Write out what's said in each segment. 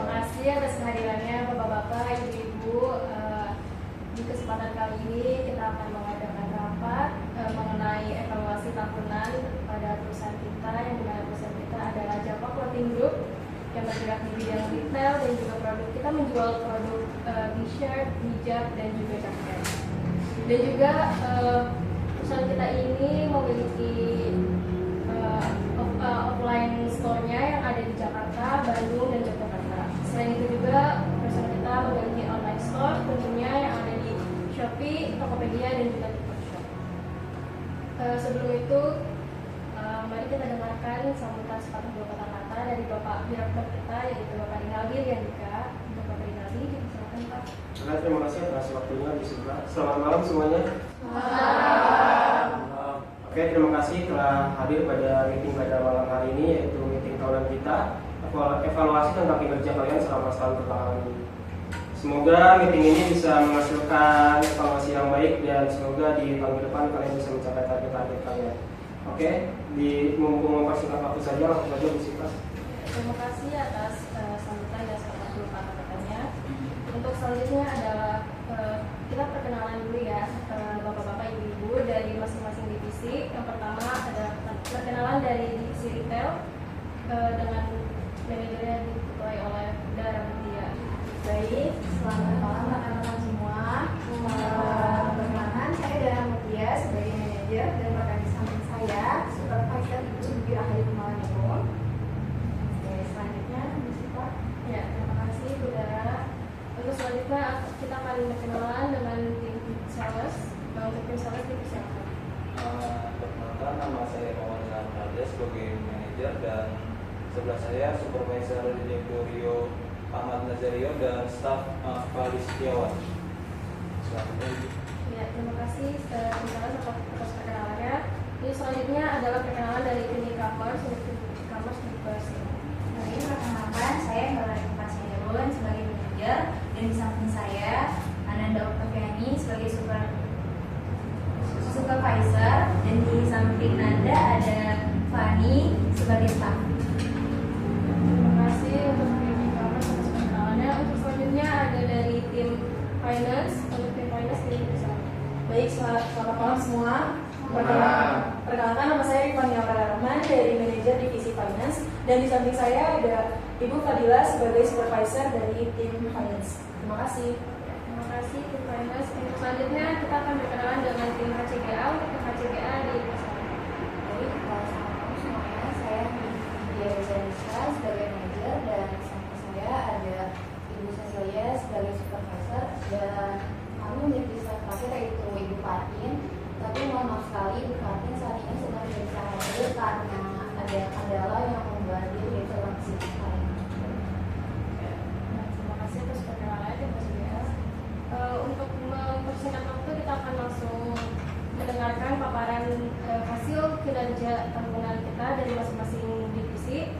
kasih atas kehadirannya Bapak-Bapak, Ibu-Ibu. Di kesempatan kali ini kita akan mengadakan rapat mengenai evaluasi tahunan pada perusahaan kita, yang dimana perusahaan kita adalah Java Clothing Group yang bergerak di bidang retail dan juga produk. Kita menjual produk t-shirt, hijab, dan juga jaket. Dan juga perusahaan kita ini memiliki offline store-nya yang ada di Jakarta, Bandung, dan Yogyakarta. Selain itu juga perusahaan kita memiliki online store tentunya yang ada di Shopee, Tokopedia, dan juga TikTok Shop. Sebelum itu, mari kita dengarkan sambutan sepatah dua kata-kata dari Bapak Direktur kita, yaitu Bapak Rinaldi Yandika. Untuk Bapak Rinaldi, silakan Pak. Terima kasih atas waktunya di sini. Selamat malam semuanya. Oke, terima kasih telah hadir pada meeting pada malam hari ini, yaitu meeting tahunan kita, evaluasi tentang kinerja kalian selama setahun belakangan ini. Semoga meeting ini bisa menghasilkan evaluasi yang baik dan semoga di tahun depan kalian bisa mencapai target-target kalian. Oke, mumpung mempersingkat waktu saja, langsung saja Bu Sifat. Terima kasih atas sambutan dan sepatah dua kata-katanya. Untuk selanjutnya adalah kita perkenalan dulu ya, Bapak-Bapak, Ibu-Ibu dari masing-masing divisi. Yang pertama ada perkenalan dari divisi retail dengan manajernya diketuai oleh Dara Mutia. Baik, selamat malam rekan-rekan semua. Perkenalkan, saya Dara Mutia sebagai manajer dan rekan di samping saya supervisor Ibu Jubir Ahli Kemalan Umum. Oke, selanjutnya Bu Sifat. Ya, terima kasih Bu Dara. Untuk selanjutnya kita akan berkenalan dengan tim sales. Untuk tim sales dipersilakan. Perkenalkan, nama saya Muhammad Raja sebagai manajer dan sebelah saya supervisor Direktorio Ahmad Nazario dan staf Fali Setiawan. Selanjutnya. Ya, terima kasih tim sales atas perkenalannya. Jadi selanjutnya adalah perkenalan dari tim e-commerce. Untuk tim e-commerce dipersilakan. Baik, perkenalkan, saya Melani Pasirun sebagai manajer dan di samping saya Ananda Oktaviani sebagai supervisor dan di samping Nanda ada Fani sebagai staff. Terima kasih untuk tim e-commerce atas perkenalannya. Untuk selanjutnya ada dari tim finance. Untuk tim finance dipersilakan. Baik, selamat malam semua. Perkenalkan, nama saya Rifani Rahman dari manajer divisi finance dan di samping saya ada Ibu Fadila sebagai supervisor dari tim finance. Terima kasih. Terima kasih tim finance. Untuk selanjutnya kita akan berkenalan dengan tim HCGA. Untuk tim HCGA dipersilakan. Baik, selamat malam semuanya. Saya Dia Zanisa sebagai manajer dan di samping saya ada Ibu Cecilia sebagai supervisor dan kami memiliki staff terakhir yaitu Ibu Fatin. Tapi mohon maaf sekali, Ibu Fatin saat ini sedang tidak bisa hadir karena ada kendala yang membuat dia tidak bisa langsung. Terima kasih atas perkenalannya tim HCGA. Untuk mempersingkat waktu kita akan langsung mendengarkan paparan hasil kinerja tahunan kita dari masing-masing divisi.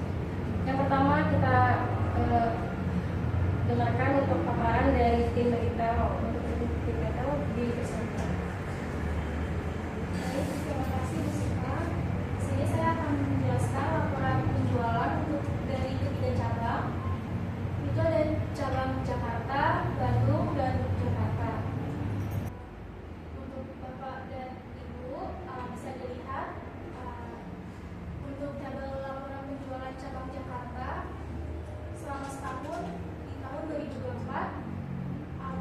Yang pertama kita dengarkan untuk paparan dari tim retail. Untuk tim retail dipersilakan. Baik, terima kasih Bu Sita. Di sini saya akan menjelaskan laporan penjualan untuk dari ketiga cabang. Itu ada cabang Jakarta, Bandung, dan Jakarta. Untuk Bapak dan Ibu bisa dilihat untuk tabel laporan penjualan cabang Jakarta selama setahun di tahun 2024.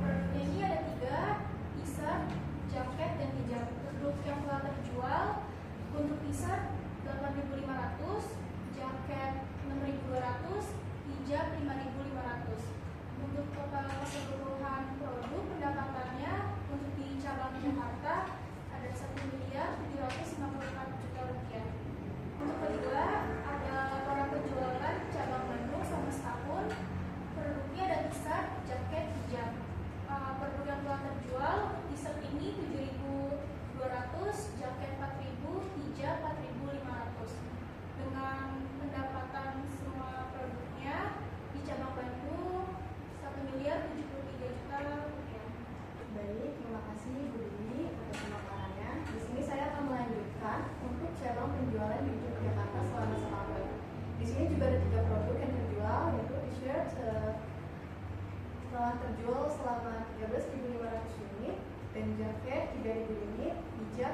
Produknya ini ada 3, t-shirt, jaket, dan hijab. Produk yang telah terjual untuk t-shirt 8.500, terjual selama 13.500 unit dan jaket 3.000 unit, hijab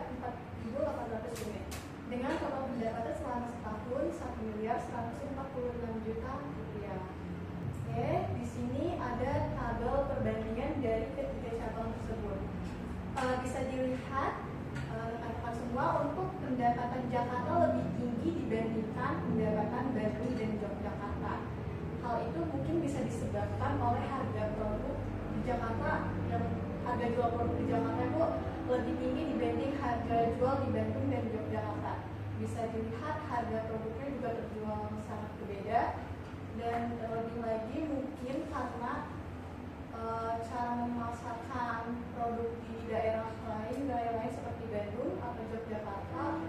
4.800 unit dengan total pendapatan selama setahun 1.146 juta rupiah. Oke, di sini ada tabel perbandingan dari ketiga cabang tersebut. Bisa dilihat rekan-rekan semua, untuk pendapatan Jakarta lebih tinggi dibandingkan pendapatan Bandung dan Yogyakarta. Hal itu mungkin bisa disebabkan oleh harga produk di Jakarta, yang harga jual produk di Jakarta itu lebih tinggi dibanding harga jual di Bandung dan Yogyakarta. Bisa dilihat harga produknya juga terjual sangat berbeda, dan terlebih lagi mungkin karena cara memasarkan produk di daerah lain, wilayah lain seperti Bandung atau Yogyakarta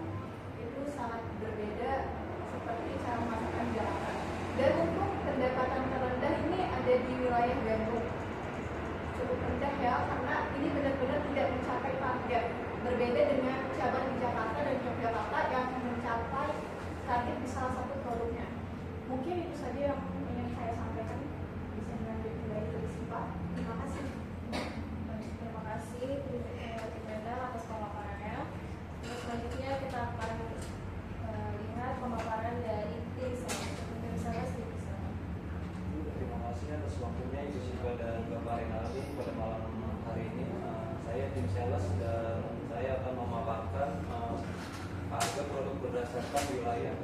itu sangat berbeda seperti cara memasarkan di Jakarta. Dan untuk pendapatan terendah ini ada di wilayah Bandung, cukup rendah ya, karena ini benar-benar tidak mencapai target. Berbeda dengan cabang di Jakarta dan Yogyakarta yang mencapai target di salah satu produknya. Mungkin itu saja yang ingin saya sampaikan. Bisa dilanjut kembali ke Pak. Terima kasih. Terima kasih Brenda atas pemaparannya. Terus selanjutnya kita akan lihat pemaparan dari tim sales di sana. Terima kasih atas waktunya Ibu Siva dan Bapak Rinaldi pada malam hari ini. Saya tim sales dan saya akan memaparkan harga produk berdasarkan wilayah.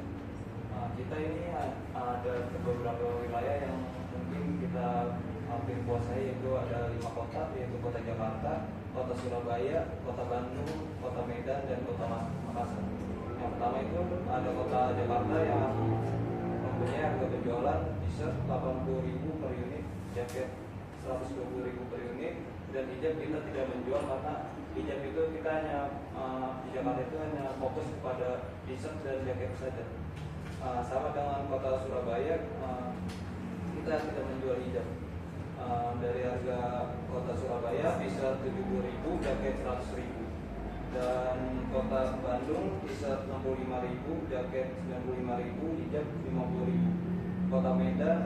Kita ini ada beberapa wilayah yang mungkin kita hampir kuasai, yaitu ada 5 kota, yaitu kota Jakarta, kota Surabaya, kota Bandung, kota Medan, dan kota Makassar. Yang pertama itu ada kota Jakarta yang mempunyai harga penjualan t-shirt 80.000 per unit, jaket 120.000 per unit, dan hijab kita tidak menjual karena hijab itu kita hanya di Jakarta itu hanya fokus kepada t-shirt dan jaket saja. Sama dengan kota Surabaya, kita tidak menjual hijab. Dari harga kota Surabaya bisa 70.000, jaket 100.000. Dan kota Bandung bisa 65.000, jaket 95.000, hijab 50.000. Kota Medan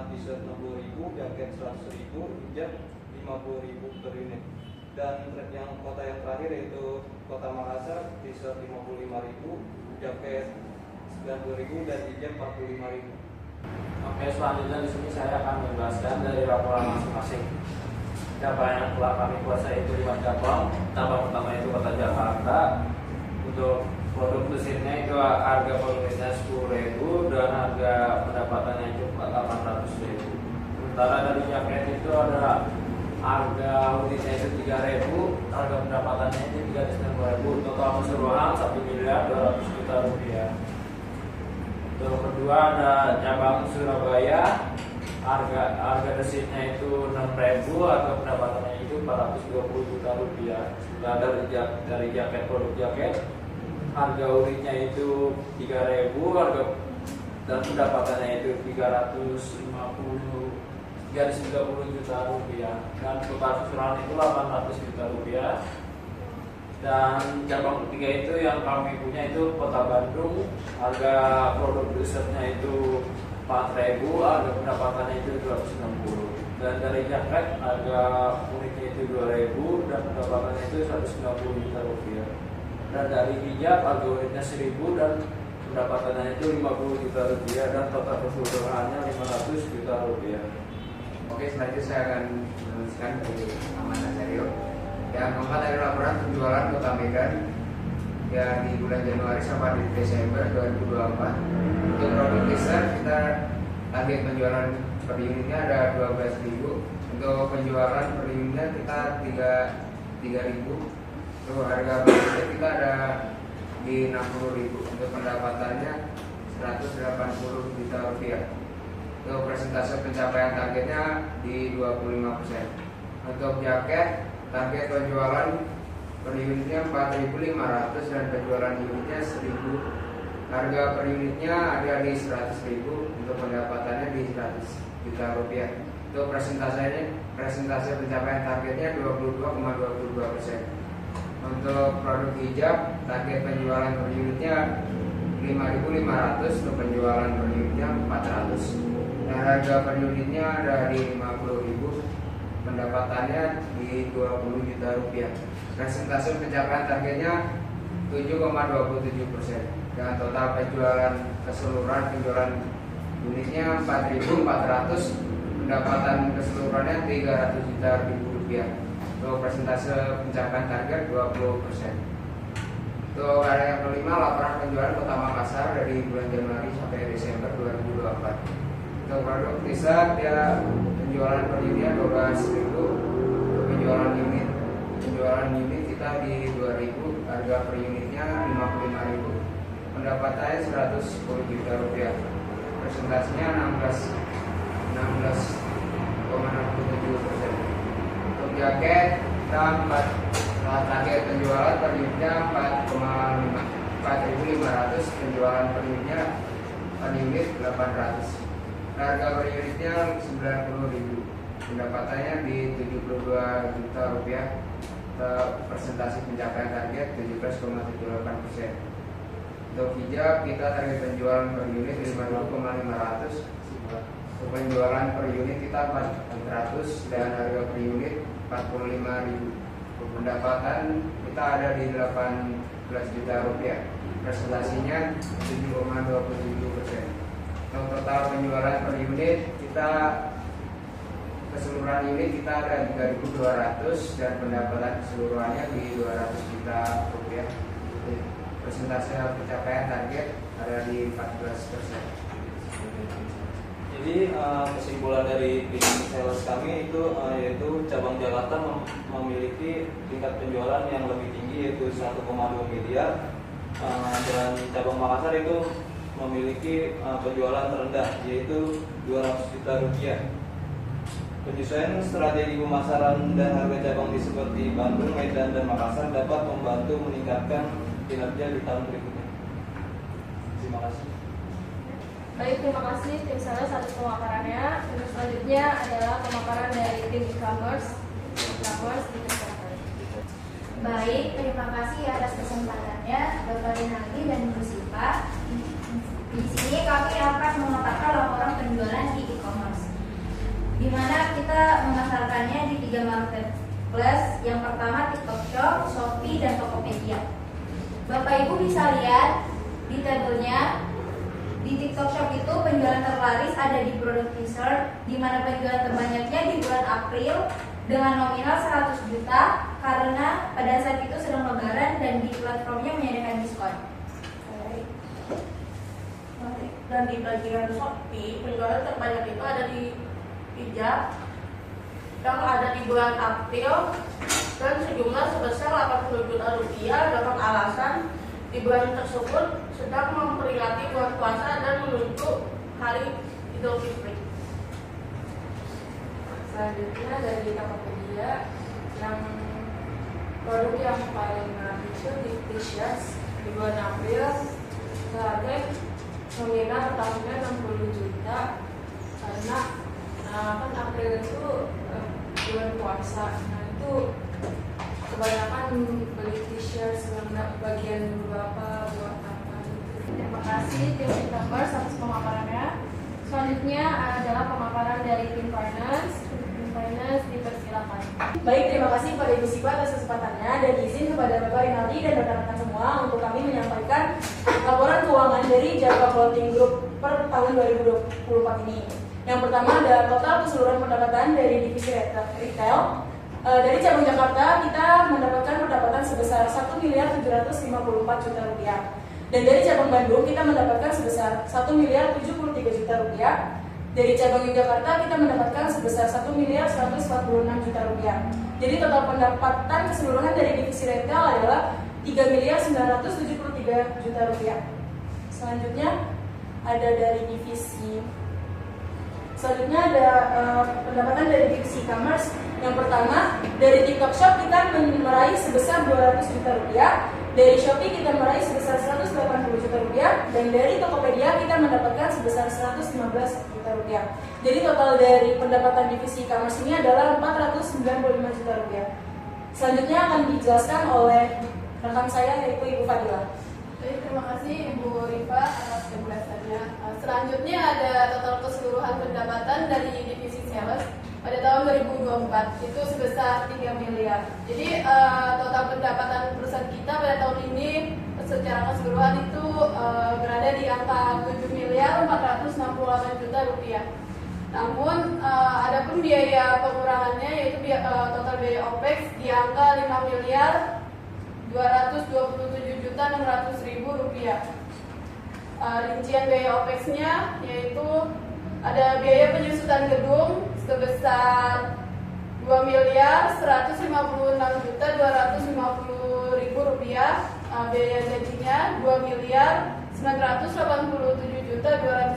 t-shirt 60.000, jaket 100.000, hijab 50.000 per unit. Dan yang kota yang terakhir yaitu kota Makassar t-shirt 55.000, jaket 90.000 dan hijab 45.000. Oke, selanjutnya di sini saya akan menjelaskan dari laporan masing-masing. Cabang yang telah kami kuasai itu 5 cabang. Cabang pertama itu kota Jakarta. Untuk produk mesinnya itu harga produknya 10.000 dan harga pendapatannya itu 800.000. Sementara dari jaket itu ada harga unitnya itu 3.000, harga pendapatannya itu 390.000. Total keseluruhan 1.200.000.000 rupiah. Untuk kedua ada cabang Surabaya, harga desitnya itu 6.000, harga pendapatannya itu 420 juta rupiah. Sementara dari jaket produk jaket, harga unitnya itu 3.000, harga dan pendapatannya itu 330 juta rupiah. Dan total keseluruhan itu 800 juta rupiah. Dan cabang ketiga itu yang kami punya itu kota Bandung, harga produk dessertnya itu 4.000, harga pendapatannya itu 260. Dan dari jaket harga unitnya itu 2.000 dan pendapatannya itu 190 juta rupiah. Dan dari hijab harga unitnya 1.000 dan pendapatannya itu 50 juta rupiah dan total keseluruhannya 500 juta rupiah. Oke, selanjutnya saya akan menuliskan dari Ahmad Nazario. Yang keempat dari laporan penjualan Kota Medan ya di bulan Januari sampai di Desember 2024. Untuk produk t-shirt kita target penjualan per unitnya ada 12.000. Untuk penjualan per unitnya kita 3.000. Untuk harga unitnya kita ada di 60.000. Untuk pendapatannya 180 juta rupiah. Untuk persentase pencapaian targetnya di 25%. Untuk jaket target penjualan per unitnya 4.500 dan penjualan unitnya 1.000. Harga per unitnya ada di 100.000, untuk pendapatannya di 100 juta rupiah. Untuk persentase pencapaian targetnya 22,22%. Untuk produk hijab target penjualan per unitnya 5.500, untuk penjualan per unitnya 400. Dan harga per unitnya ada di 50.000 pendapatannya di 20 juta rupiah. Persentase pencapaian targetnya 7,27%. Dengan total keseluruhan penjualan unitnya 4.400, pendapatan keseluruhannya 300 juta rupiah. Untuk persentase pencapaian target 20%. Untuk area yang kelima, laporan penjualan Kota Makassar dari bulan Januari sampai Desember 2024. Untuk produk riset ya penjualan per unitnya 12.000. Untuk penjualan unit kita di 2.000, harga per unitnya 55.000. Pendapatannya 110 juta rupiah. Persentasenya 16,67%. Untuk jaket kita target penjualan per unitnya 4.500, penjualan per unitnya per unit 800. Harga per unitnya 90.000. Pendapatannya di 72 juta rupiah. Persentase pencapaian target 17,78%. Untuk hijab kita target penjualan per unit 50,500. Untuk penjualan per unit kita 400 dan harga per unit 45.000. Pendapatan kita ada di 18 juta rupiah. Presentasinya 7,27%. Untuk total penjualan per unit kita keseluruhan unit kita ada 3.200 dan pendapatan keseluruhannya di 200 juta rupiah. Persentase pencapaian target ada di 14%. Jadi kesimpulan dari tim sales kami itu yaitu cabang Jakarta memiliki tingkat penjualan yang lebih tinggi yaitu 1,2 miliar dan cabang Makassar itu memiliki penjualan terendah yaitu 200 juta rupiah. Penyesuaian strategi pemasaran dan harga cabang seperti Bandung, Medan, dan Makassar dapat membantu meningkatkan kinerja di tahun berikutnya. Terima kasih. Baik, terima kasih tim sales atas pemaparannya. Untuk selanjutnya adalah pemaparan dari tim e-commerce di Jakarta. Baik, terima kasih atas kesempatannya Bapak Rinaldi dan Ibu Sipa. Di sini kami akan memaparkan laporan penjualan di e-commerce, di mana kita memasarkannya di 3 marketplace. Yang pertama TikTok Shop, Shopee, dan Tokopedia. Bapak Ibu bisa lihat di tabelnya. Di TikTok Shop itu penjualan terlaris ada di produk t-shirt, di mana penjualan terbanyaknya di bulan April dengan nominal 100 juta karena pada saat itu sedang lebaran dan di platformnya menyediakan diskon. Dan di bagian Shopee penjualan terbanyak itu ada di hijab yang ada di bulan April dan sejumlah sebesar 80 juta rupiah dengan alasan di bulan tersebut sedang memperingati bulan puasa dan menuju hari Idul Fitri. Selanjutnya dari Tokopedia, yang produk yang paling menarik itu di t-shirts di bulan April seharga nominal tahunnya 60 juta karena kan April itu bulan puasa. Nah itu kebanyakan beli t-shirt bagian beberapa buat apa gitu. Terima kasih tim e-commerce atas pemaparannya. Selanjutnya adalah pemaparan dari tim finance. Tim finance dipersilakan. Baik, terima kasih kepada Ibu Sipa atas kesempatannya dan izin kepada Bapak Rinaldi dan rekan-rekan semua untuk kami menyampaikan laporan keuangan dari Java Clothing Group per tahun 2024 ini. Yang pertama ada total keseluruhan pendapatan dari divisi retail. Dari cabang Jakarta kita mendapatkan pendapatan sebesar 1.754 juta rupiah. Dan dari cabang Bandung kita mendapatkan sebesar 1.073 juta rupiah. Dari cabang Yogyakarta kita mendapatkan sebesar 1.146 juta rupiah. Jadi total pendapatan keseluruhan dari divisi retail adalah 3.973 juta rupiah. Selanjutnya ada dari divisi Selanjutnya ada pendapatan dari divisi e-commerce. Yang pertama, dari TikTok Shop kita meraih sebesar 200 juta rupiah. Dari Shopee kita meraih sebesar 180 juta rupiah. Dan dari Tokopedia kita mendapatkan sebesar 115 juta rupiah. Jadi total dari pendapatan divisi e-commerce ini adalah 495 juta rupiah. Selanjutnya akan dijelaskan oleh rekan saya yaitu Ibu Fadila. Baik, terima kasih Ibu Rifa atas penjelasannya. Selanjutnya ada total keseluruhan pendapatan dari divisi sales pada tahun 2024 keempat, itu sebesar 3 miliar. Jadi total pendapatan perusahaan kita pada tahun ini secara keseluruhan itu berada di angka 7 miliar 468 juta rupiah. Namun ada pun biaya pengurangannya yaitu total biaya OPEX di angka 5 miliar 227 juta 600 ribu rupiah. Rincian biaya OPEX-nya yaitu ada biaya penyusutan gedung sebesar 2 miliar 156 juta 250 ribu rupiah. Biaya gajinya 2 miliar 987 juta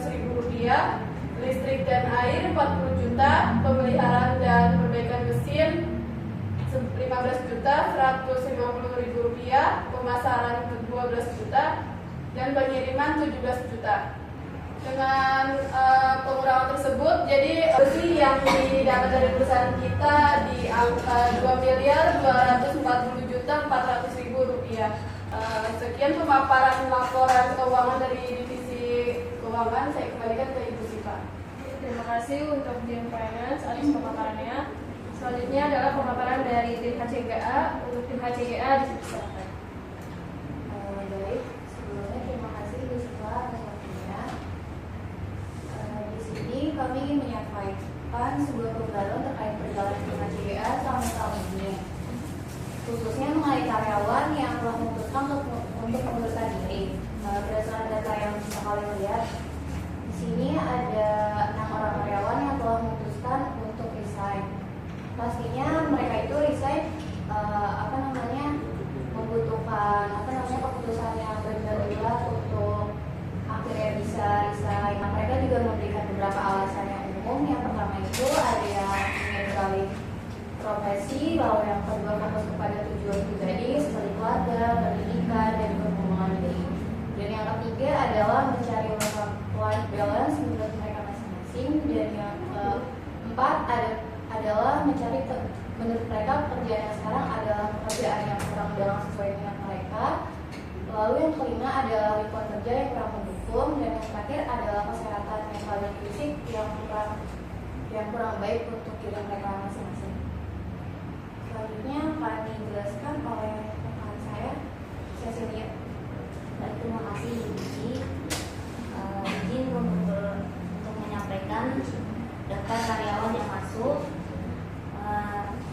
200 ribu rupiah. Listrik dan air 40 juta, pemeliharaan dan perbaikan mesin 15 juta 150 ribu rupiah, pemasaran 12 juta, dan pengiriman 17 juta. Dengan pengurangan tersebut, jadi bersih yang didapat dari perusahaan kita di angka 2 miliar 240 juta 400 ribu rupiah. Sekian pemaparan laporan keuangan dari divisi keuangan. Saya kembalikan ke Ibu Siva. Terima kasih untuk tim finance atas pemaparannya. Selanjutnya adalah pemaparan dari tim HCGA. Untuk tim HCGA dipersilakan. Baik, sebelumnya terima kasih Ibu Siva atas waktunya. Di sini kami ingin menyampaikan sebuah pembaruan terkait perjalanan tim HCGA selama tahun ini, khususnya mengenai karyawan yang telah memutuskan untuk mengundurkan diri. Berdasarkan data yang bisa kalian lihat, di sini ada 6 orang karyawan yang telah memutuskan untuk resign. Pastinya mereka itu resign membutuhkan keputusan yang benar-benar untuk akhirnya bisa resign. Nah, mereka juga memberikan beberapa alasan yang umum. Yang pertama itu ada yang ingin beralih profesi, lalu yang kedua fokus kepada tujuan pribadi seperti keluarga, pendidikan, dan perkembangan diri. Dan yang ketiga adalah mencari work-life balance menurut mereka masing-masing. Dan yang keempat adalah mencari menurut mereka pekerjaan yang sekarang adalah pekerjaan yang kurang dalam sesuai dengan mereka. Lalu yang kelima adalah lingkungan kerja yang kurang mendukung. Dan yang terakhir adalah kesehatan mental dan fisik yang kurang baik untuk diri mereka masing-masing. Selanjutnya akan dijelaskan oleh rekan saya, Cecilia. Terima kasih Ibu. Izin untuk menyampaikan daftar karyawan yang masuk.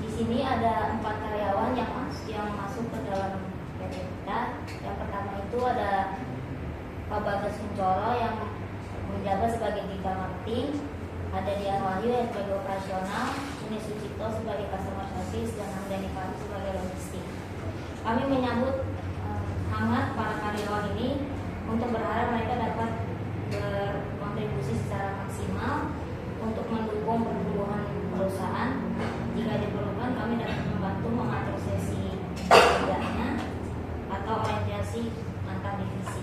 Di sini ada 4 karyawan yang masuk ke dalam PT kita. Yang pertama itu ada Pak Bagas Kuncoro yang menjabat sebagai digital marketing, ada Dian Wahyu yang sebagai operasional, Ini Sucipto sebagai customer service, dan Hamdani Fahmi sebagai logistik. Kami menyambut hangat para karyawan ini untuk berharap mereka dapat berkontribusi secara maksimal untuk mendukung pertumbuhan perusahaan. Jika diperlukan, kami dapat membantu mengatur sesi kerjanya atau orientasi antar divisi.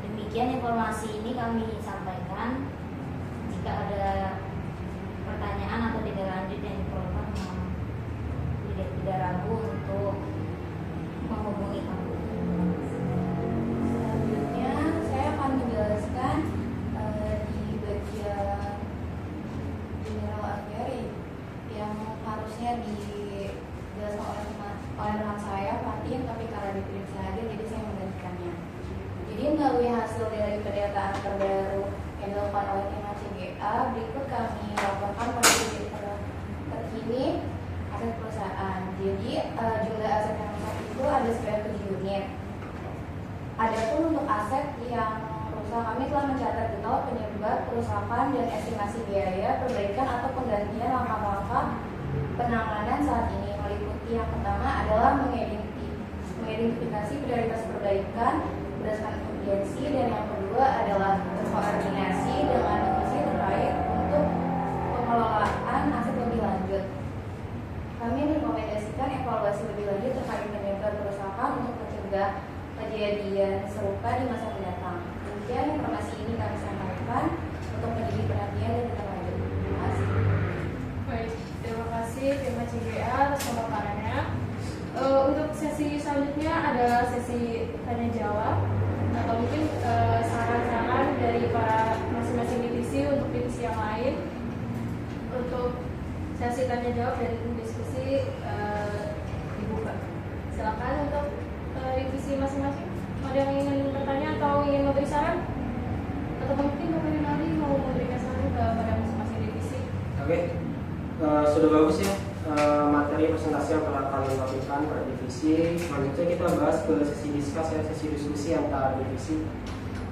Demikian informasi ini kami sampaikan. Jika ada pertanyaan atau tindak lanjut yang diperlukan, tidak ragu untuk menghubungi kami. Selanjutnya saya akan menjelaskan di bagian general affair yang harusnya dijelaskan oleh rekan saya Fatin, tapi karena diperiksa hadir jadi saya menggantikannya. Jadi melalui hasil dari pendataan terbaru yang dilakukan oleh tim HCGA, berikut kami laporkan kondisi terkini aset perusahaan. Jadi jumlah aset yang rusak itu ada sebanyak 7 unit. Adapun untuk aset yang rusak, kami telah mencatat detail penyebab kerusakan dan estimasi biaya perbaikan atau penggantian langkah-langkah penanganan saat ini, meliputi yang pertama adalah mengidentifikasi prioritas perbaikan berdasarkan urgensi, dan yang kedua adalah berkoordinasi dengan divisi terkait untuk pengelolaan aset lebih lanjut. Kami merekomendasikan evaluasi lebih lanjut terkait penyebab kerusakan untuk mencegah kejadian serupa di masa mendatang. Demikian informasi ini kami sampaikan untuk menjadi perhatian dan tindak lanjut. Terima kasih. Baik, terima kasih tim HCGA atas pemaparannya. Untuk sesi selanjutnya adalah sesi tanya jawab atau mungkin saran-saran dari para masing-masing divisi untuk divisi yang lain. Untuk sesi tanya jawab dan diskusi dibuka. Silakan untuk divisi masing-masing. Ada yang ingin bertanya atau ingin memberi saran? Atau mungkin Bapak Rinaldi mau memberikan saran kepada masing-masing divisi? Oke, sudah bagus ya materi presentasi yang telah kalian lakukan per divisi. Selanjutnya kita bahas ke sesi sesi diskusi antar divisi.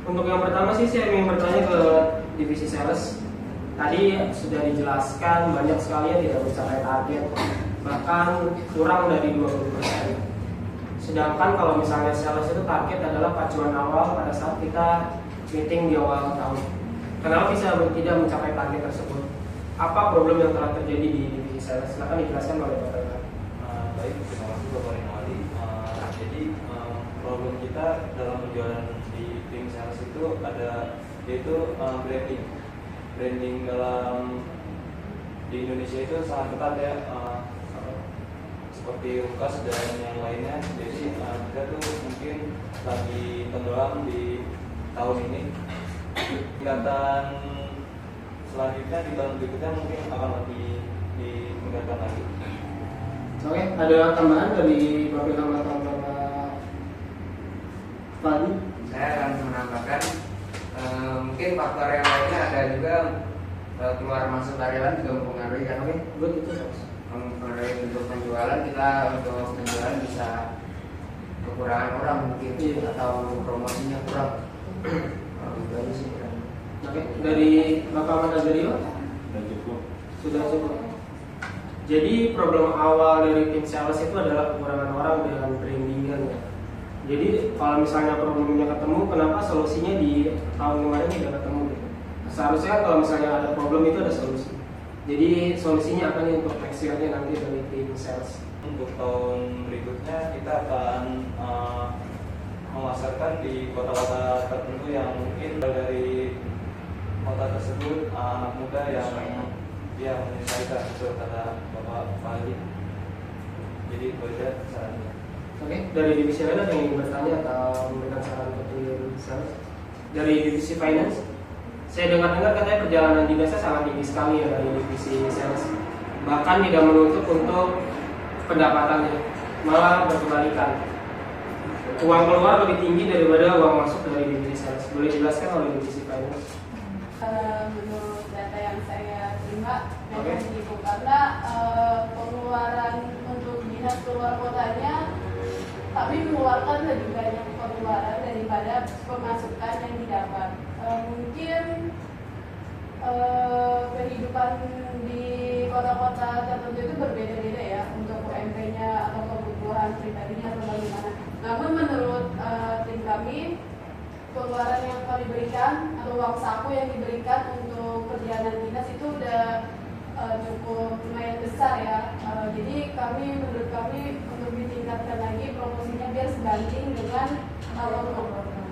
Untuk yang pertama sih saya ingin bertanya ke divisi sales. Tadi sudah dijelaskan banyak sekali yang tidak mencapai target, bahkan kurang dari 20%. Sedangkan kalau misalnya sales itu target adalah pacuan awal pada saat kita meeting di awal tahun. Kenapa bisa tidak mencapai target tersebut? Apa problem yang telah terjadi di divisi sales? Silakan dijelaskan oleh Bapak Rinaldi. Baik, terima kasih Bapak Rinaldi. Jadi problem kita dalam penjualan di tim sales itu ada yaitu branding dalam di Indonesia itu sangat ketat ya, seperti Rukas dan yang lainnya. Jadi kita tuh mungkin lagi tenggelam di tahun ini. Tingkatan selanjutnya di tahun berikutnya mungkin akan lebih ditingkatkan lagi. Oke, ada tambahan dari Bapak Ilham atau Bapak Fadi? Saya akan menambahkan mungkin faktor yang lainnya ada juga keluar masuk karyawan juga mempengaruhi kan. Oke, good itu Mas. Mempengaruhi untuk penjualan, kita untuk penjualan bisa kekurangan orang mungkin atau promosinya kurang. Itu aja sih. Oke, dari Bapak Ahmad Azario? Sudah cukup. Jadi problem awal dari tim sales itu adalah kekurangan orang dengan brandingan ya. Jadi kalau misalnya problemnya ketemu, kenapa solusinya di tahun kemarin tidak ketemu gitu? Seharusnya kalau misalnya ada problem itu ada solusi. Jadi solusinya apa nih untuk next year-nya nanti dari tim sales? Untuk tahun berikutnya kita akan memasarkan di kota-kota tertentu yang mungkin dari kota tersebut anak muda yang menyelesaikan itu kata Bapak Fahli. Jadi itu aja sarannya. Oke, dari divisi lain ada yang ingin bertanya atau memberikan saran untuk tim sales? Dari divisi finance, saya dengar-dengar katanya perjalanan dinasnya sangat tinggi sekali ya dari divisi sales. Bahkan tidak menutup untuk pendapatannya, malah berkebalikan. Uang keluar lebih tinggi daripada uang masuk dari divisi sales. Boleh dijelaskan oleh divisi finance? Menurut data yang saya terima Oke. memang begitu, karena pengeluaran untuk dinas keluar kotanya kami mengeluarkan lebih banyak pengeluaran daripada pemasukan yang didapat. Mungkin kehidupan di kota-kota tertentu itu berbeda-beda ya untuk UMP-nya atau kebutuhan pribadinya atau bagaimana. Namun menurut tim kami, pengeluaran yang kami berikan atau uang saku yang diberikan untuk perjalanan dinas itu udah cukup lumayan besar ya. Jadi menurut kami untuk ditingkatkan lagi promosinya biar sebanding dengan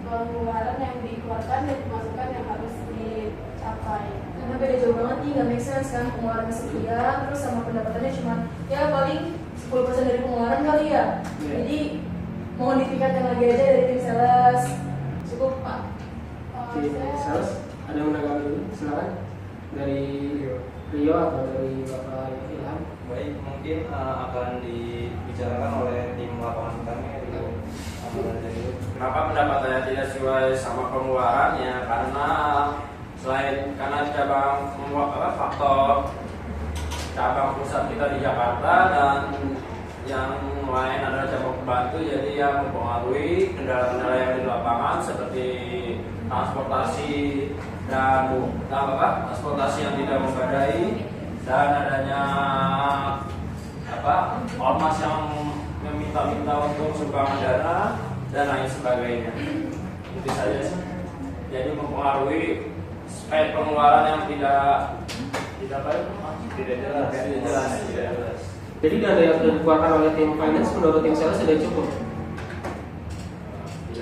pengeluaran yang dikeluarkan dan pemasukan yang harus dicapai. Karena beda jauh banget nih, nggak make sense kan pengeluaran sekian, terus sama pendapatannya cuma ya paling 10% dari pengeluaran kali ya. Jadi mohon ditingkatkan lagi aja dari tim sales. Cukup Pak. Tim sales, ada yang menanggapi dulu? Silakan. Dari Rio atau dari Bapak Ilham? Baik, mungkin akan dibicarakan oleh tim lapangan kami di Kenapa pendapatannya tidak sesuai sama pengeluarannya? Karena faktor cabang pusat kita di Jakarta dan yang lain adalah cabang pembantu, jadi yang mempengaruhi kendala-kendala yang di lapangan seperti transportasi dan transportasi yang tidak memadai dan adanya ormas yang meminta-minta untuk sumbangan dana dan lain sebagainya. Itu saja sih. Jadi mempengaruhi spend pengeluaran yang tidak jelas. Jadi dana yang sudah dikeluarkan oleh tim finance menurut tim sales sudah cukup?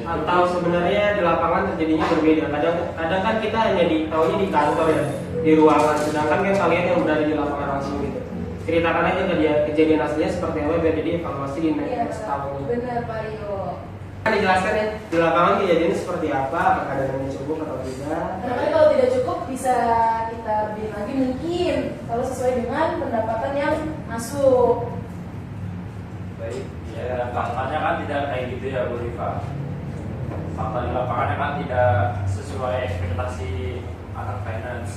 Atau sebenarnya di lapangan terjadinya berbeda? Kadang kan kita hanya tahunya di kantor ya, di ruangan, sedangkan kan kalian yang berada di lapangan langsung gitu. Ceritakan aja kejadian aslinya seperti apa biar jadi evaluasi di next tahun. Benar Pak Rio. Dijelaskan ya di lapangan kejadiannya seperti apa, apakah dananya cukup atau tidak. Karena kan kalau tidak cukup bisa kita beli lagi mungkin kalau sesuai dengan pendapatan yang masuk. Baik, ya faktanya kan tidak kayak gitu ya Bu Rifa. Fakta di lapangannya kan tidak sesuai ekspektasi anak finance.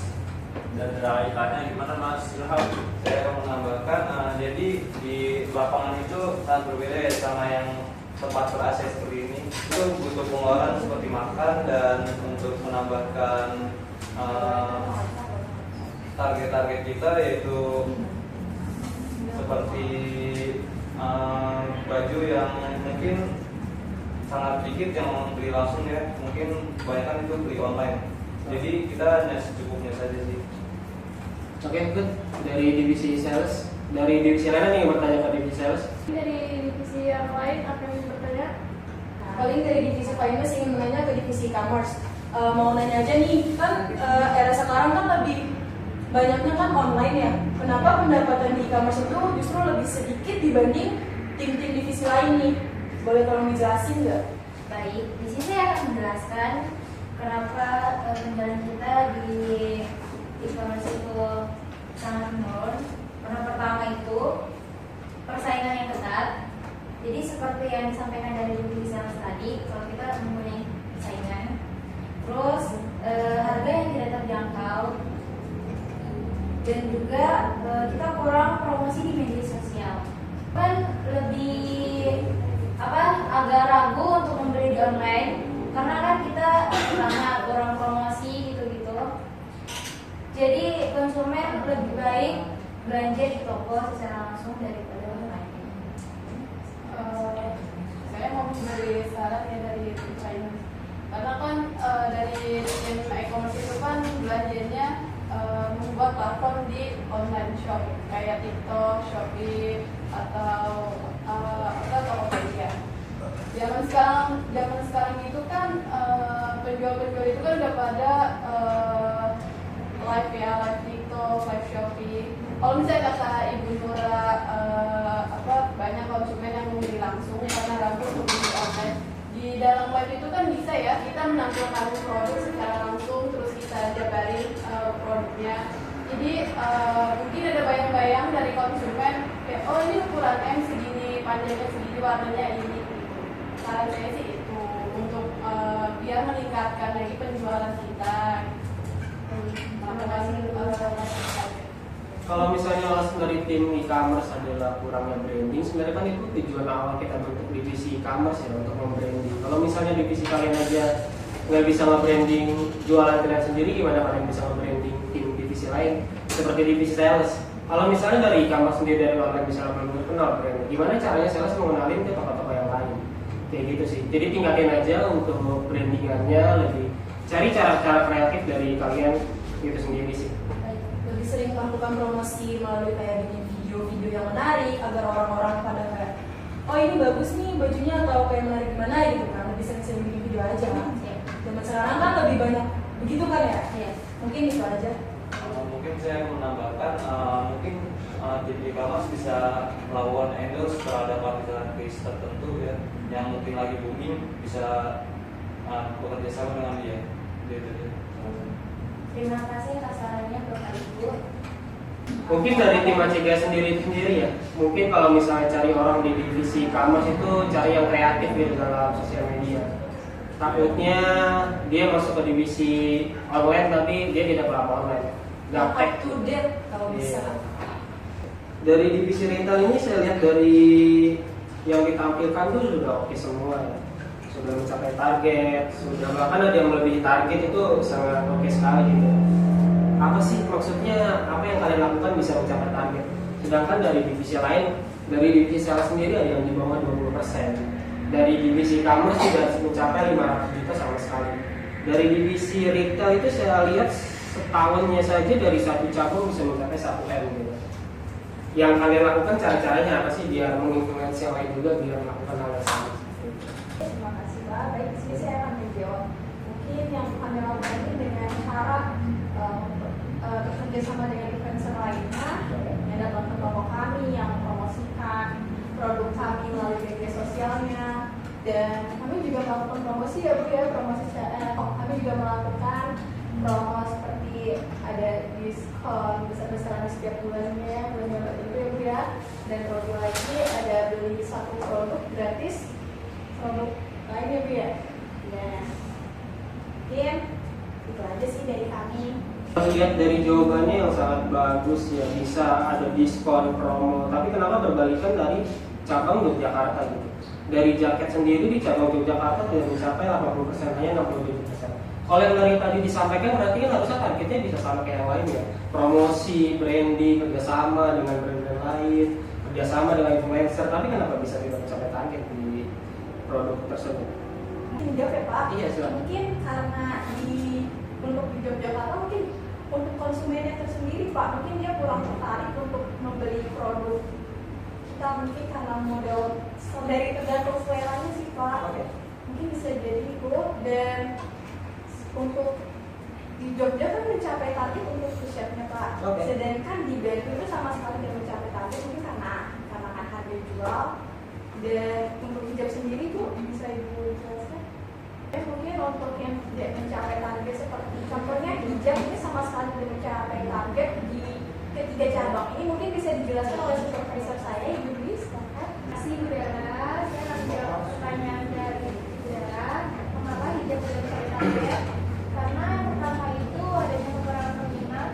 Dan realitanya gimana Mas Ilham? Saya akan menambahkan, jadi di lapangan itu sangat berbeda ya sama yang tempat ber-AC seperti ini. Itu butuh pengeluaran seperti makan dan untuk menambahkan target-target kita yaitu seperti baju yang mungkin sangat sedikit yang beli langsung ya, mungkin kebanyakan itu beli online. Jadi kita hanya secukupnya saja sih. Oke, good. Dari divisi sales, dari divisi lain yang bertanya ke divisi sales. Dari divisi yang lain apa yang ingin bertanya? Paling dari divisi finance ingin menanya ke divisi e-commerce. Mau nanya aja nih, kan era sekarang kan lebih banyaknya kan online ya. Kenapa pendapatan di e-commerce itu justru lebih sedikit dibanding tim-tim divisi lain nih? Boleh tolong dijelasin nggak? Baik, di sini saya akan menjelaskan kenapa penjualan kita di e-commerce itu sangat menurun. Karena pertama itu persaingan yang ketat. Jadi seperti yang disampaikan dari divisi sales tadi, kalau kita mempunyai persaingan, terus harga yang tidak terjangkau, dan juga kita kurang promosi di media sosial. Kan lebih agak ragu untuk membeli di online karena kan kita kurang promosi gitu-gitu. Jadi konsumen lebih baik belanja di toko secara langsung daripada online. Saya mau memberi saran ya dari tim finance, karena kan dari tim e-commerce itu kan belanjanya membuat platform di online shop kayak TikTok, Shopee atau Tokopedia. Zaman sekarang itu kan penjual-penjual itu kan udah pada live ya, live TikTok, live Shopee. Kalau misalnya kata Ibu Nura banyak konsumen yang membeli langsung karena ragu untuk beli online. Di dalam live itu kan bisa ya kita menampilkan produk secara langsung, terus kita jabarin produknya. Jadi mungkin ada bayang-bayang dari konsumen kayak, oh ini ukuran M segini, panjangnya segini, warnanya ini. Saran saya sih itu untuk biar meningkatkan lagi penjualan kita. Terima kasih. Kalau misalnya alasan dari tim e-commerce adalah kurangnya branding, sebenarnya kan itu tujuan awal kita bentuk divisi e-commerce ya, untuk membranding. Kalau misalnya divisi kalian aja nggak bisa nge-branding jualan kalian sendiri, gimana kalian bisa nge-branding tim divisi lain seperti divisi sales? Kalau misalnya dari e-commerce sendiri, dari online bisa belum terkenal brand, gimana caranya sales mengenalin ke toko-toko yang lain? Kayak gitu sih. Jadi tingkatin aja untuk brandingannya, lebih cari cara-cara kreatif dari kalian itu sendiri sih. Lebih sering melakukan promosi melalui kayak bikin video-video yang menarik agar orang-orang pada kayak, oh ini bagus nih bajunya, atau kayak menarik gimana gitu kan. Lebih sering bikin video aja. Zaman sekarang kan lebih banyak begitu kan ya? Iya. Mungkin itu aja. Mungkin saya menambahkan, mungkin tim e-commerce bisa melakukan endorse terhadap artis tertentu ya, yang mungkin lagi booming, bisa bekerja sama dengan dia. Terima kasih atas sarannya Bapak Ibu. Mungkin dari tim ACG sendiri ya, mungkin kalau misalnya cari orang di divisi e-commerce itu cari yang kreatif ya dalam sosial media. Takutnya dia masuk ke divisi online tapi dia tidak paham online, gaptek. Up to date kalau bisa. Dari divisi retail ini saya lihat dari yang ditampilkan tuh sudah oke semua ya. Sudah mencapai target, sudah bahkan ada yang melebihi target, itu sangat oke sekali gitu. Apa sih maksudnya, apa yang kalian lakukan bisa mencapai target? Sedangkan dari divisi lain, dari divisi sales sendiri ada yang di bawah 20%. Dari divisi e-commerce tidak mencapai 500 juta sama sekali. Dari divisi retail itu saya lihat setahunnya saja dari satu cabang bisa mencapai 1 M gitu. Yang kalian lakukan cara-caranya apa sih biar menginfluence yang lain juga biar melakukan hal yang sama? Terima kasih Pak. Baik, di sini saya akan menjawab. Mungkin yang kami lakukan ini dengan cara bekerja sama dengan influencer lainnya yang datang ke toko kami, yang mempromosikan produk kami melalui media sosialnya, dan kami promosi ya Bu ya, promosi kami juga melakukan promo seperti ada diskon besar-besaran setiap bulannya, bulan Maret itu ya Bu ya. Dan terlebih lagi ada beli satu produk gratis produk lainnya Bu ya. Nah, mungkin itu aja sih dari kami. Lihat dari jawabannya yang sangat bagus ya, bisa ada diskon promo. Tapi kenapa berbalikan dari cabang Yogyakarta gitu? Dari jaket sendiri di cabang Yogyakarta tidak mencapai 80%, hanya 67%. Kalau yang dari tadi disampaikan berarti kan harusnya targetnya bisa sama kayak yang lain ya. Promosi, branding, kerjasama dengan brand-brand lain, kerjasama dengan influencer. Tapi kenapa bisa tidak mencapai target di produk tersebut? Mungkin jawab ya Pak. Iya, silakan. Mungkin karena untuk di Yogyakarta mungkin untuk konsumennya tersendiri Pak, mungkin dia kurang tertarik untuk membeli produk kita, mungkin karena model dari tergantung seleranya sih Pak. Oke. Mungkin bisa jadi itu. Dan untuk di Jogja kan mencapai target untuk t-shirtnya Pak. Oke. Sedangkan di Bandung itu sama sekali tidak mencapai target, mungkin karena harga jual. Dan untuk hijab sendiri Bu, bisa Ibu jelaskan? Mungkin untuk yang tidak mencapai target seperti contohnya hijab ini sama sekali tidak mencapai target di ketiga cabang ini, mungkin bisa dijelaskan oleh supervisor saya, Ibu Dwi, silakan. Terima kasih Bu Dara. Saya akan menjawab pertanyaan dari Bu Dara. Mengapa hijab tidak mencapai target? Karena yang pertama itu adanya kekurangan peminat.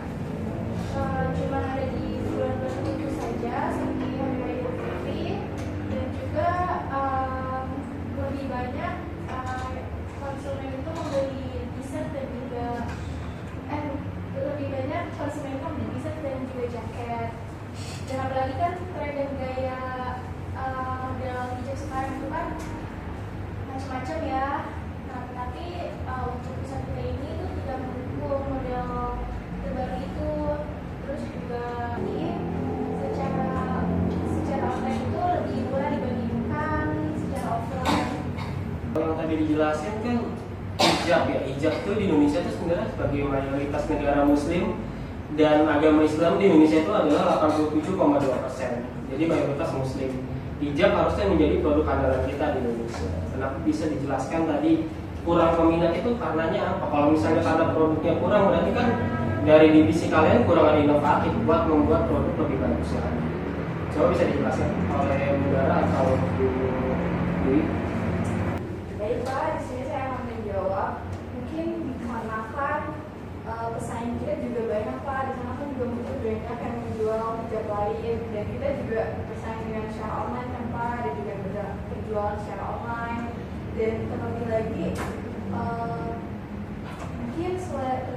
Cuma ada di bulan-bulan tertentu saja seperti hari raya Idul Fitri, dan juga lebih banyak konsumen itu membeli t-shirt dan juga lebih banyak konsumen itu membeli t-shirt dan juga jaket. Dan apalagi kan tren dan gaya model hijab sekarang itu kan macam-macam ya. Nah, tapi untuk pusat kita ini itu tidak mendukung model terbaru itu. Terus juga ini secara online itu lebih murah dibandingkan secara offline. Yang tadi dijelasin kan hijab ya, hijab itu di Indonesia itu sebenarnya sebagai mayoritas negara muslim dan agama Islam di Indonesia itu adalah 87,2%. Jadi mayoritas muslim. Hijab harusnya menjadi produk andalan kita di Indonesia. Kenapa bisa dijelaskan tadi kurang peminat itu karenanya apa? Kalau misalnya karena produknya kurang, berarti kan dari divisi kalian kurang ada inovatif buat membuat produk lebih bagus lagi. Coba bisa dijelaskan oleh Bu Dara atau Bu Dwi? Baik Pak, di sini saya akan menjawab. Mungkin dikarenakan pesaing kita juga banyak Pak. Di sana kan juga mungkin banyak yang menjual hijab lain, dan kita juga bersaing dengan secara online kan Pak, dan juga berjualan secara online. Dan terlebih lagi mungkin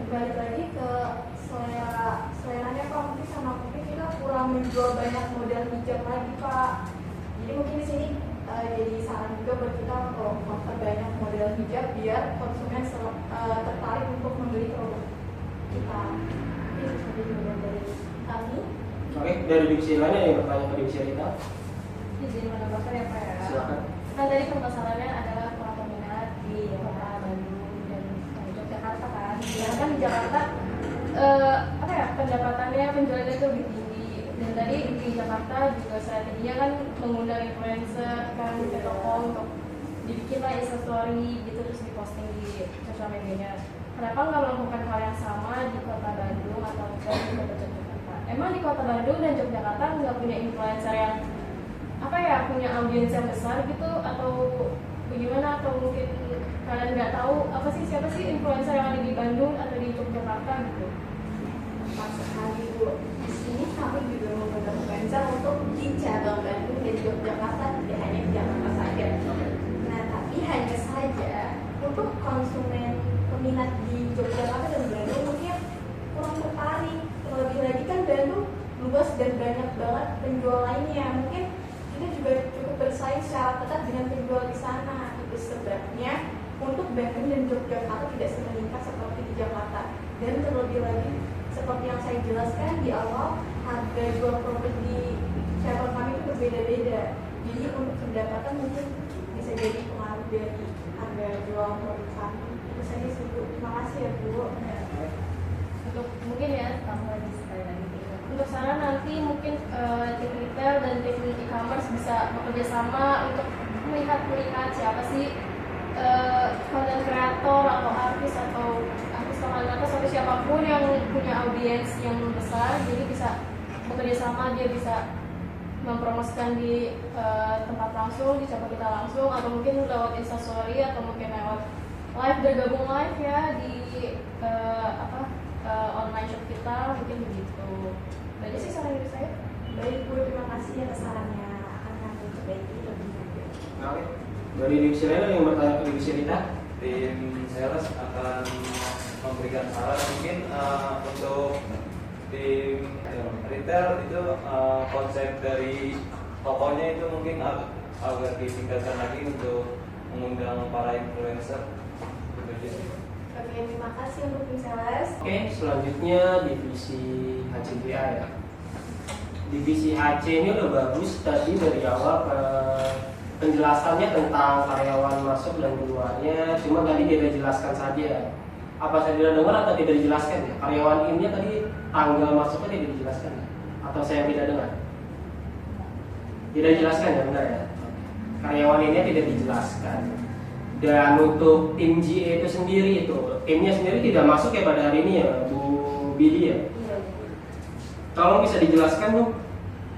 balik lagi ke seleranya Pak, mungkin sama mungkin kita kurang menjual banyak model hijab lagi Pak. Jadi mungkin di sini jadi saran juga buat kita untuk memperbanyak model hijab biar konsumen tertarik untuk membeli produk kita. Ini bisa jadi dari kami. Oke, dari divisi lain yang bertanya ke divisi kita. Izin menambahkan ya Pak ya. Silakan. Kan tadi permasalahannya adalah kurang peminat di kota Bandung dan Yogyakarta kan. Sedangkan di Jakarta pendapatannya penjualannya itu lebih tinggi. Dan tadi di Jakarta juga strateginya kan mengundang influencer kan ke toko untuk dibikin lah instastory gitu, terus diposting di sosial medianya. Kenapa nggak melakukan hal yang sama di kota Bandung atau di kota Yogyakarta? Emang di kota Bandung dan Yogyakarta nggak punya influencer yang punya audiens yang besar gitu, atau bagaimana? Atau mungkin kalian nggak tahu siapa sih influencer yang ada di Bandung atau di Yogyakarta gitu? Pas sekali Bu, di sini kami juga menggunakan influencer untuk di cabang Bandung dan Yogyakarta, tidak hanya di Jakarta saja. Nah, tapi hanya saja untuk konsumen peminat di Yogyakarta dan Bandung mungkin kurang tertarik. Terlebih lagi kan Bandung luas dan banyak banget penjual lainnya. Mungkin kita juga cukup bersaing secara ketat dengan penjual di sana. Itu sebabnya untuk Bandung dan Yogyakarta tidak semeningkat seperti di Jakarta. Dan terlebih lagi seperti yang saya jelaskan di awal, harga jual produk di cabang kami itu berbeda-beda. Jadi untuk pendapatan mungkin bisa jadi pengaruh dari harga jual produk kami. Itu saja sih Bu. Terima kasih ya Bu. Untuk mungkin ya tambah lagi sekali lagi. Untuk saran nanti mungkin tim retail dan tim e-commerce bisa bekerja sama untuk melihat siapa sih konten kreator atau artis lokal atas atau siapapun yang punya audiens yang besar, jadi bisa bekerja sama, dia bisa mempromosikan di tempat langsung, di cabang kita langsung, atau mungkin lewat instastory, atau mungkin lewat live, bergabung live ya di online shop kita, mungkin begitu. Jadi sih saran dari saya. Baik Bu, terima kasih atas sarannya, akan kami perbaiki lebih lanjut. Oke. Dari divisi lain ada yang bertanya ke divisi kita? Tim sales akan memberikan saran mungkin untuk tim retail itu konsep dari tokonya itu mungkin agak ditingkatkan lagi untuk mengundang para influencer. Oke, terima kasih untuk tim sales. Oke, selanjutnya divisi HCGA ya. Divisi HC ini udah bagus tadi dari awal penjelasannya tentang karyawan masuk dan keluarnya, cuma tadi tidak dijelaskan saja. Apa saya tidak dengar atau tidak dijelaskan ya? Karyawan ini tadi tanggal masuknya tidak dijelaskan ya? Atau saya tidak dengar? Tidak dijelaskan ya, benar ya? Karyawan ini tidak dijelaskan. Dan untuk tim GA itu sendiri timnya sendiri tidak masuk ya pada hari ini ya, Bu Billy ya? Tolong bisa dijelaskan Bu,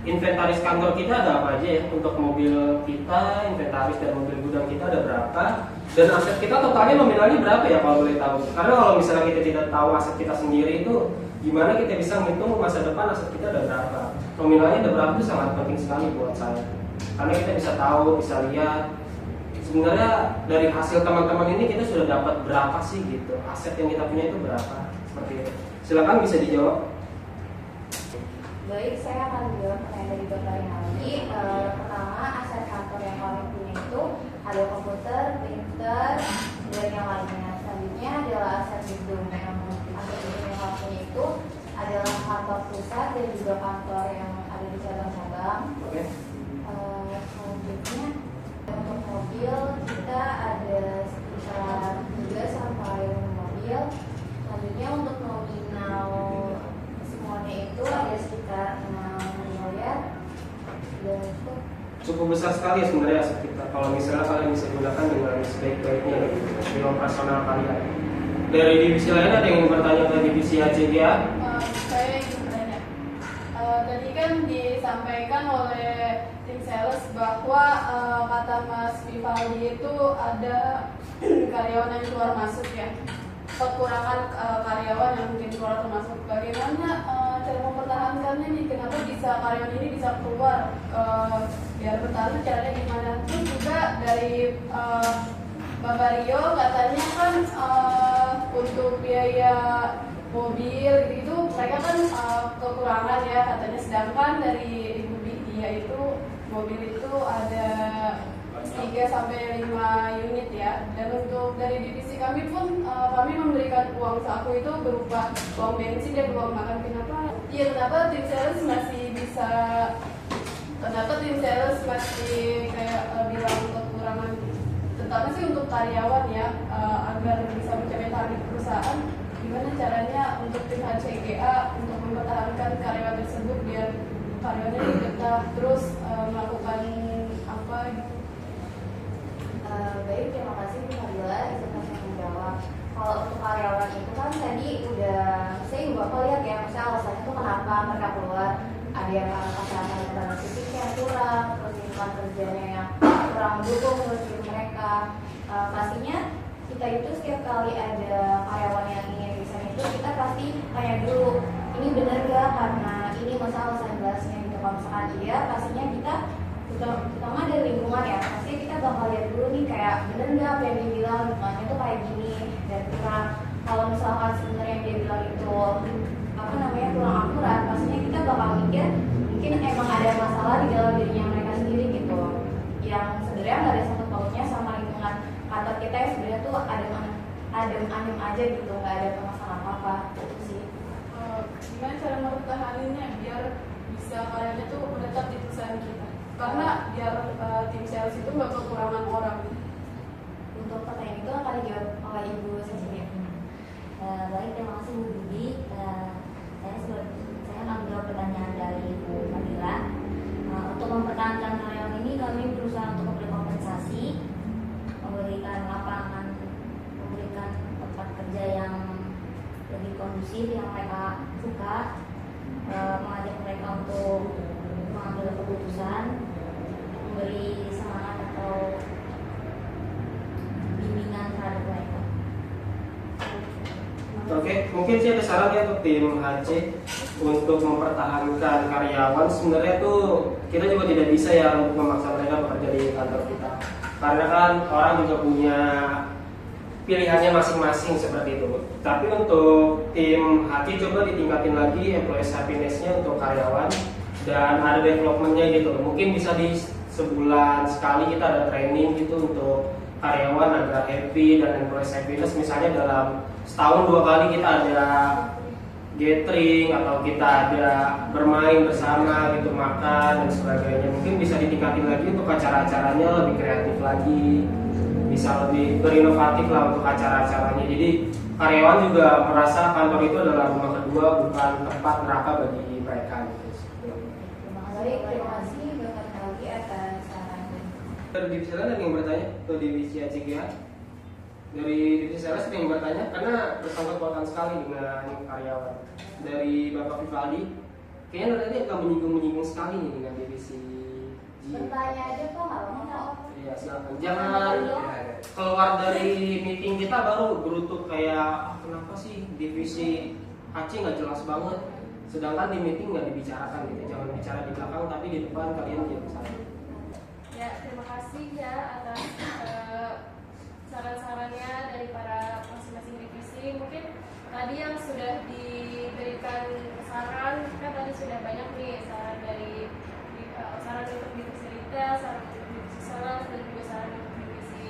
inventaris kantor kita ada apa aja ya? Untuk mobil kita, inventaris dan mobil gudang kita ada berapa? Dan aset kita totalnya nominalnya berapa ya kalau boleh tahu? Karena kalau misalnya kita tidak tahu aset kita sendiri itu, gimana kita bisa menghitung masa depan aset kita ada berapa? Nominalnya ada berapa itu sangat penting sekali buat saya. Karena kita bisa tahu, bisa lihat sebenarnya dari hasil teman-teman ini kita sudah dapat berapa sih gitu, aset yang kita punya itu berapa, seperti itu. Silakan bisa dijawab. Baik, saya akan menjawab pertanyaan dari Bapak Rinaldi. Pertama, aset kantor yang kami punya itu ada komputer, printer, dan yang lainnya. Selanjutnya adalah aset gedung. Aset gedung yang kami punya itu adalah kantor pusat dan juga kantor yang ada di cabang-cabang. Oke. Selanjutnya untuk mobil kita ada sekitar 3 sampai 5 mobil. Selanjutnya untuk nominal semuanya itu ada sekitar 6 miliar. Dan itu Cukup besar sekali ya sebenarnya aset kita. Kalau misalnya kalian bisa gunakan dengan sebaik-baiknya di operasional kalian. Dari divisi lain ada yang bertanya ke divisi HCGA? Saya ingin bertanya. Tadi kan disampaikan oleh tim sales bahwa kata Mas Vivaldi itu ada karyawan yang keluar masuk ya, kekurangan karyawan yang mungkin keluar atau masuk. Bagaimana cara mempertahankannya nih? Kenapa bisa karyawan ini bisa keluar? Biar bertahan caranya gimana? Terus juga dari Bapak Rio katanya kan untuk biaya mobil gitu mereka kan kekurangan ya katanya, sedangkan dari Ibu dia itu mobil itu ada 3 sampai 5 unit ya. Dan untuk dari divisi kami pun kami memberikan uang saku itu berupa uang bensin dan uang makan. Kenapa tim sales masih kayak bilang kekurangan, terutama sih untuk karyawan ya, agar bisa mencapai target perusahaan. Gimana caranya untuk tim HCGA untuk mempertahankan karyawan tersebut biar karyawannya betah terus melakukan apa gitu? Baik, terima kasih Bu Fadila, izinkan saya menjawab. Kalau untuk karyawan itu kan tadi udah saya juga lihat ya, misalnya alasannya itu kenapa mereka keluar. Ada yang kesehatan dan fisiknya kurang, terus lingkungan kerjanya yang kurang mendukung menurut diri mereka. Pastinya kita itu setiap kali ada karyawan yang ingin resign itu kita pasti tanya dulu, ini benar gak? Karena ini masalah jelasnya gitu. Kalau misalkan iya, pastinya kita terutama dari lingkungan ya, pasti kita bakal lihat dulu nih kayak bener nggak apa yang dia bilang, lingkungannya tuh kayak gini. Dan kalau misalkan sebenarnya yang dia bilang itu kurang akurat, pastinya kita bakal mikir mungkin emang ada masalah di dalam dirinya mereka sendiri gitu, yang sebenarnya nggak ada sangkut pautnya sama lingkungan kantor kita yang sebenarnya tuh adem aja gitu, nggak ada permasalahan apa gitu sih. Gimana cara mempertahankannya biar bisa karyawannya tuh menetap di perusahaan kita? Karena biar tim sales itu nggak kekurangan orang. Untuk pertanyaan itu akan dijawab oleh Ibu Cecilia. Baik, terima kasih Bu Budi. Saya akan menjawab pertanyaan dari Bu Fadila. Untuk mempertahankan karyawan ini kami berusaha untuk memberi kompensasi, memberikan lapangan mungkin sih ada saran ya untuk tim HC untuk mempertahankan karyawan. Sebenarnya tuh kita juga tidak bisa ya untuk memaksa mereka bekerja di kantor kita, karena kan orang juga punya pilihannya masing-masing seperti itu. Tapi untuk tim HC coba ditingkatin lagi employees happiness-nya untuk karyawan dan ada development-nya gitu. Mungkin bisa di sebulan sekali kita ada training gitu untuk karyawan agar happy dan employees happiness. Misalnya dalam setahun 2 kali kita ada gathering atau kita ada bermain bersama gitu, makan dan sebagainya. Mungkin bisa ditingkatin lagi untuk acara-acaranya lebih kreatif lagi, bisa lebih berinovatif lah untuk acara-acaranya. Jadi karyawan juga merasa kantor itu adalah rumah kedua, bukan tempat neraka bagi mereka gitu. Baik, terima kasih Dr. Kalki atas sarannya. Dari divisi lain ada yang bertanya ke divisi ACGA? Dari divisi sales ada yang bertanya karena bersangkut pautan sekali dengan karyawan. Dari Bapak Vivaldi, kayaknya tadi agak menyinggung sekali nih dengan divisi G. Bertanya aja kok, nggak apa-apa. Iya, silakan. Jangan keluar dari meeting kita baru gerutuk kayak kenapa sih divisi AC nggak jelas banget. Sedangkan di meeting nggak dibicarakan gitu. Jangan bicara di belakang tapi di depan kalian diam saja. Ya, terima kasih ya atas saran-sarannya dari para masing-masing divisi. Mungkin tadi yang sudah diberikan saran kan tadi sudah banyak nih saran dari saran untuk divisi retail, saran untuk divisi sales dan juga saran untuk divisi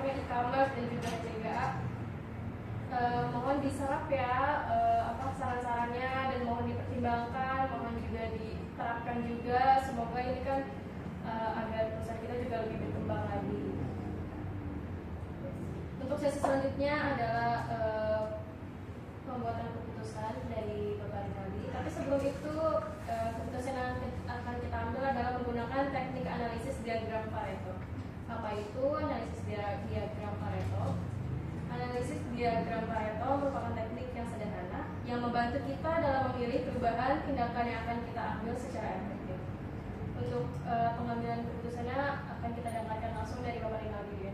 e-commerce dan juga CGA. Mohon diserap ya saran-sarannya dan mohon dipertimbangkan, mohon juga diterapkan juga. Semoga ini kan agar perusahaan kita juga lebih berkembang lagi. Untuk sesi selanjutnya adalah pembuatan keputusan dari Bapak Rinaldi. Tapi sebelum itu keputusan yang akan kita ambil adalah menggunakan teknik analisis diagram Pareto. Apa itu analisis diagram Pareto? Analisis diagram Pareto merupakan teknik yang sederhana yang membantu kita dalam memilih perubahan tindakan yang akan kita ambil secara efektif. Untuk pengambilan keputusannya akan kita dengarkan langsung dari Bapak Rinaldi ya.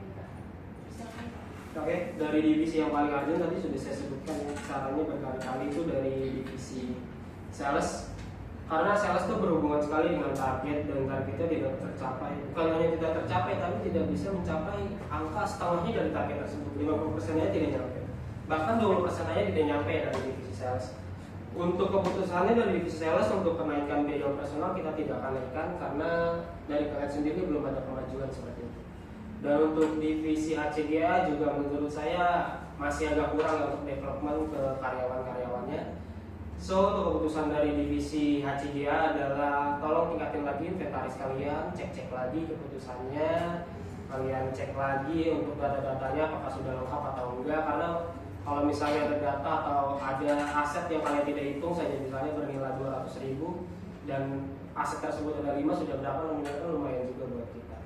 Silakan. Oke, dari divisi yang paling urgent tadi sudah saya sebutkan ya, caranya berkali-kali itu dari divisi sales. Karena sales itu berhubungan sekali dengan target dan targetnya tidak tercapai. Bukan hanya tidak tercapai, tapi tidak bisa mencapai angka setengahnya dari target tersebut. 50%-nya tidak nyampe. Bahkan 20%-nya tidak nyampe dari divisi sales. Untuk keputusannya dari divisi sales untuk kenaikan biaya operasional kita tidak akan naikkan karena dari kalian sendiri belum ada kemajuan seperti itu. Dan untuk divisi HCGA juga menurut saya masih agak kurang untuk development ke karyawan-karyawannya. So, untuk keputusan dari divisi HCGA adalah tolong tingkatin lagi inventaris kalian, cek-cek lagi keputusannya, kalian cek lagi untuk data-datanya apakah sudah lengkap atau enggak. Karena kalau misalnya ada data atau ada aset yang kalian tidak hitung saja, misalnya bernilai 200.000 dan aset tersebut ada 5, sudah berapa nominalnya lumayan juga buat kita.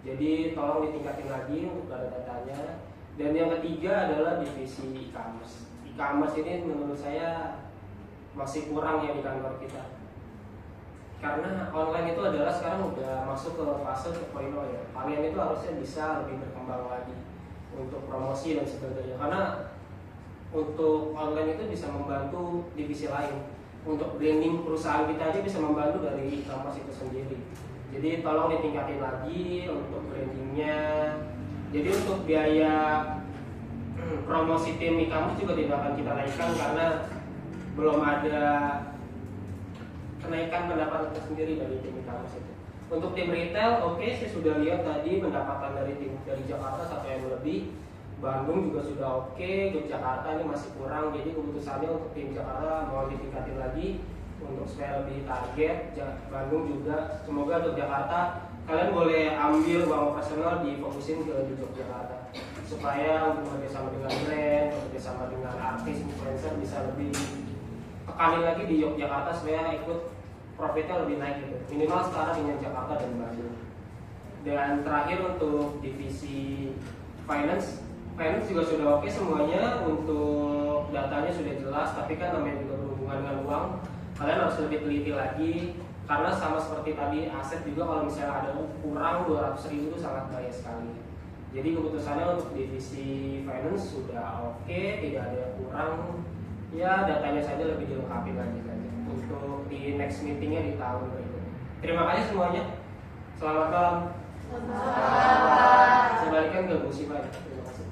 Jadi tolong ditingkatin lagi untuk data-datanya. Dan yang ketiga adalah divisi e-commerce. E-commerce ini menurut saya masih kurang ya di kantor kita. Karena online itu adalah sekarang udah masuk ke fase 2.0 ya. Kalian itu harusnya bisa lebih berkembang lagi untuk promosi dan sebagainya. Karena untuk online itu bisa membantu divisi lain. Untuk branding perusahaan kita aja bisa membantu dari e-commerce itu sendiri. Jadi tolong ditingkatin lagi untuk brandingnya. Jadi untuk biaya promosi tim e-commerce juga tidak akan kita naikkan karena belum ada kenaikan pendapatan tersendiri dari tim e-commerce itu. Untuk tim retail, oke, saya sudah lihat tadi pendapatan dari tim dari Jakarta 1 M lebih. Bandung juga sudah oke, Yogyakarta ini masih kurang. Jadi keputusannya untuk tim Jakarta mau ditingkatin lagi untuk supaya lebih target. Bandung juga, semoga untuk Jakarta kalian boleh ambil uang operasional difokusin di Yogyakarta supaya untuk bekerjasama dengan brand, bekerjasama dengan artis, influencer bisa lebih tekanin lagi di Yogyakarta supaya ikut profitnya lebih naik gitu. Minimal setara dengan Jakarta dan Bandung. Dan terakhir untuk divisi finance juga sudah oke semuanya. Untuk datanya sudah jelas, tapi kan namanya juga berhubungan dengan uang. Kalian harus lebih teliti lagi karena sama seperti tadi aset juga kalau misalnya ada kurang 200.000 itu sangat bahaya sekali. Jadi keputusannya untuk divisi finance sudah oke, tidak ada yang kurang. Ya datanya saja lebih dilengkapi lagi saja untuk di next meetingnya di tahun berikutnya. Terima kasih semuanya. Selamat malam. Saya balikan ke Bu Siva. Terima kasih.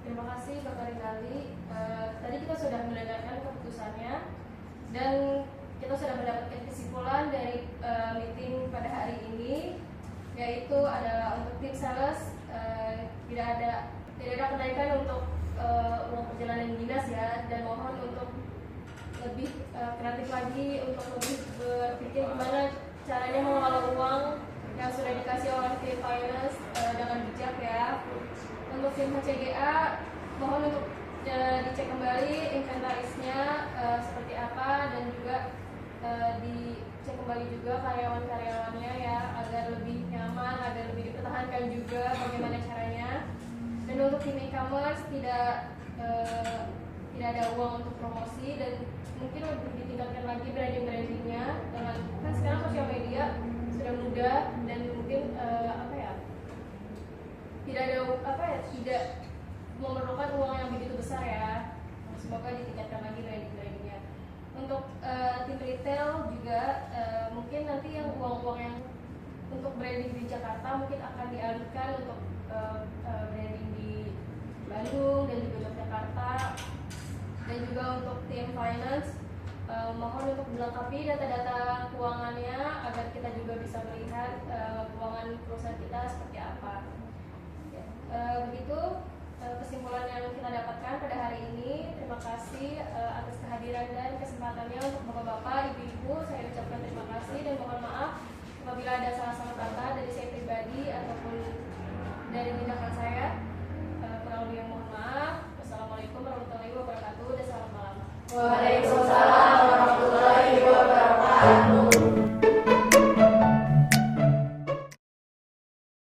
Terima kasih Bapak Rinaldi. Tadi kita sudah mendengarkan keputusannya dan kita sudah mendapatkan kesimpulan dari meeting pada hari ini, yaitu adalah untuk tim sales tidak ada kenaikan untuk uang perjalanan dinas ya, dan mohon untuk lebih kreatif lagi untuk lebih berpikir gimana caranya mengelola uang yang sudah dikasih oleh tim finance dengan bijak ya. Untuk tim HCGA mohon untuk dicek kembali inventarisnya seperti apa, dan juga dicek kembali juga karyawan-karyawannya ya, agar lebih nyaman, agar lebih dipertahankan juga bagaimana caranya. Dan untuk tim e-commerce tidak ada uang untuk promosi, dan mungkin lebih ditingkatkan lagi brandingnya dengan kan sekarang sosial media sudah mudah, dan mungkin tidak memerlukan uang yang begitu besar ya. Semoga ditingkatkan lagi brandingnya. Untuk tim retail juga mungkin nanti yang uang yang untuk branding di Jakarta mungkin akan dialihkan untuk branding di Bandung dan juga Yogyakarta. Dan juga untuk tim finance mohon untuk dilengkapi data-data keuangannya agar kita juga bisa melihat keuangan perusahaan kita seperti apa. Ya, begitu kesimpulan yang kita dapatkan pada hari ini. Terima kasih atas kehadiran dan kesempatannya untuk Bapak-bapak, Ibu-ibu. Saya ucapkan terima kasih dan mohon maaf apabila ada salah-salah kata dari saya pribadi ataupun dari tindakan saya.